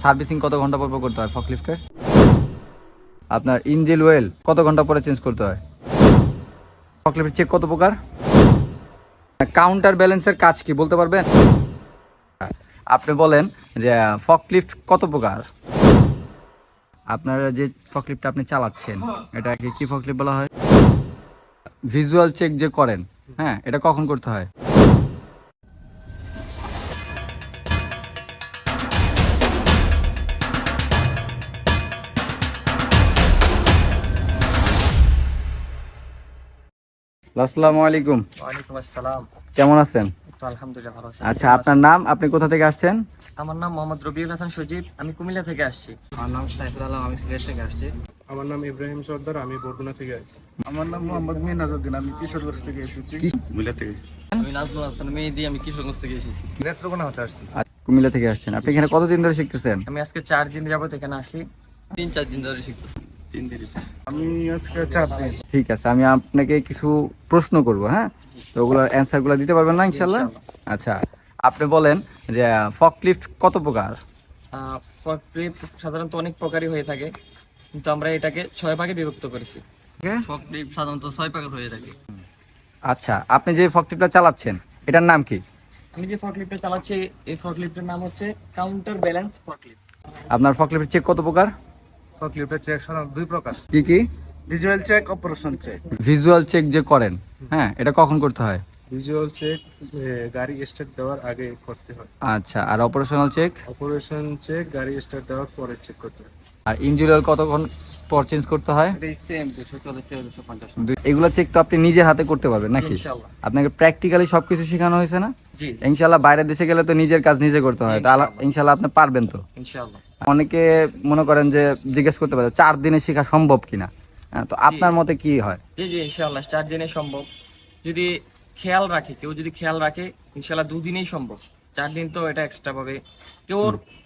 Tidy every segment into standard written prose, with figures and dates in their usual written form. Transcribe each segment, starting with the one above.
Servicing কত ঘন্টা পর পর করতে হয় ফকলিফটের? আপনার ইঞ্জিন অয়েল কত ঘন্টা পরে চেঞ্জ করতে হয়? ফকলিফট চেক কত প্রকার? কাউন্টার ব্যালেন্সের কাজ কি বলতে পারবেন? আপনি বলেন যে ফকলিফট কত প্রকার? আপনারা যে ফকলিফটটা আপনি চালাচ্ছেন এটাকে কি ফকলিফট বলা হয়? ভিজুয়াল চেক যে করেন, হ্যাঁ, এটা কখন করতে হয়? আসসালামু আলাইকুম। ওয়ালাইকুম আসসালাম। কেমন আছেন? তো আলহামদুলিল্লাহ ভালো আছি। আচ্ছা, আপনার নাম, আপনি কোথা থেকে আসছেন? আমার নাম মোহাম্মদ রবিউল হাসান সজীব, আমি কুমিল্লা থেকে আসছি। আমার নাম সাইফুল আলম, আমি সিলেট থেকে আসছি। আমার নাম ইব্রাহিম সর্দার, আমি বরগুনা থেকে আছি। আমার নাম মোহাম্মদ মিনাজউদ্দিন, আমি কিশোরগঞ্জ থেকে এসেছি। কুমিল্লা থেকে। আমি নাজমুল হাসান মেহেদি, আমি কিশোরগঞ্জ থেকে এসেছি। নেত্রকোনা হতে আসছি। কুমিল্লা থেকে আসছেন। আপনি এখানে কতদিন ধরে শিখতেছেন? আমি আজকে 4 দিন যাবত এখানে আসছি। 3-4 দিন ধরে শিখতেছি। আমি আজকে 4 দিন। ঠিক আছে, আমি আপনাকে কিছু প্রশ্ন করব, হ্যাঁ, তো ওগুলোর অ্যান্সারগুলো দিতে পারবেন না ইনশাল্লাহ? আচ্ছা, আপনি বলেন যে ফকলিফট কত প্রকার? ফকলিফট সাধারণত অনেক প্রকারই হয়ে থাকে, কিন্তু আমরা এটাকে 6 ভাগে বিভক্ত করেছি। ফকলিফট সাধারণত 6 প্রকার হয়ে থাকে। আচ্ছা, আপনি যে ফকলিফটটা চালাচ্ছেন এটার নাম কি? আমি যে ফকলিফটটা চালাচ্ছি এই ফকলিফটের নাম হচ্ছে কাউন্টার ব্যালেন্স ফকলিফট। আপনার ফকলিফট চেক কত প্রকার? ফকলিফটের চেক সাধারণত 2 প্রকার। কি কি? Visual check, operation check. Visual check যে করেন, হ্যাঁ, এটা কখন করতে হয়? ভিজুয়াল চেক গাড়ি স্টার্ট দেওয়ার আগে করতে হয়। আচ্ছা, আর অপারেশনাল চেক? অপারেশন চেক গাড়ি স্টার্ট দেওয়ার পরে চেক করতে হয়। আর ইঞ্জিন অয়েল কতক্ষণ পর চেঞ্জ করতে হয়? এটাই সেম 240 থেকে 250। এগুলো চেক তো আপনি নিজের হাতে করতে পারবেন নাকি? ইনশাআল্লাহ। আপনাকে প্র্যাকটিক্যালি সবকিছু শেখানো হয়েছে না? জি ইনশাল্লাহ বাইরের দেশে গেলে তো নিজের কাজ নিজে করতে হয়, তাহলে ইনশাআল্লাহ। ইনশাল্লাহ আপনি পারবেন তো? ইনশাআল্লাহ। অনেকে মনে করেন যে জিজ্ঞেস করতে পারে 4 দিনে শেখা সম্ভব কিনা, হ্যাঁ, তো আপনার মতে কি হয়? জি জি ইনশাআল্লাহ 4 দিনে সম্ভব, যদি কেউ যদি খেয়াল রাখে ইনশাআল্লাহ 2 দিনেই সম্ভব। 4 দিন তো এটা এক্সট্রা পাবে।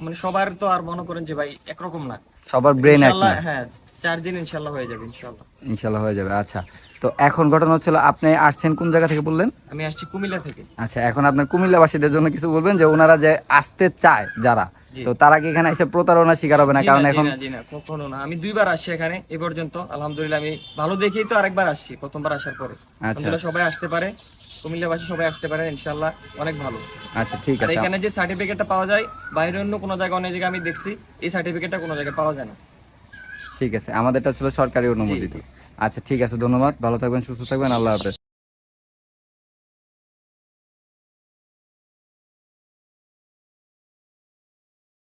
মানে সবার তো আর মনে করেন যে ভাই একরকম না, সবার ব্রেন এক ইনশাআল্লাহ। না। হ্যাঁ, 4 দিন ইনশাআল্লাহ হয়ে যাবে ইনশাআল্লাহ। ইনশাল্লাহ হয়ে যাবে। আচ্ছা, তো এখন ঘটনা হচ্ছিল আপনি আসছেন কোন জায়গা থেকে বললেন? আমি আসছি কুমিল্লা থেকে। আচ্ছা, এখন আপনার কুমিল্লাবাসীদের জন্য কিছু বলবেন যে ওনারা যে আসতে চায় যারা, জি। তো তারা কি এখানে এসে প্রতারণা শিকার হবে না? জি কারণ না, এখন জি না, কখনো না। আমি 2 বার আসছি এখানে এ পর্যন্ত, আলহামদুলিল্লাহ। আমি ভালো দেখেই তো আরেকবার আসছি, প্রথমবার আসার পরে। আলহামদুলিল্লাহ সবাই আসতে পারে, কুমিল্লাবাসী সবাই আসতে পারে ইনশাআল্লাহ, অনেক ভালো। আচ্ছা, ঠিক আর আছে। এখানে যে সার্টিফিকেটটা পাওয়া যায় বাইরে অন্য কোনো জায়গায়, অনেক জায়গায় আমি দেখছি এই সার্টিফিকেটটা কোনো জায়গায় পাওয়া যায় না। ঠিক আছে, আমাদেরটা ছিল সরকারি অনুমোদিত। আচ্ছা, ঠিক আছে, ধন্যবাদ, ভালো থাকবেন, সুস্থ থাকবেন, আল্লাহ হাফেজ।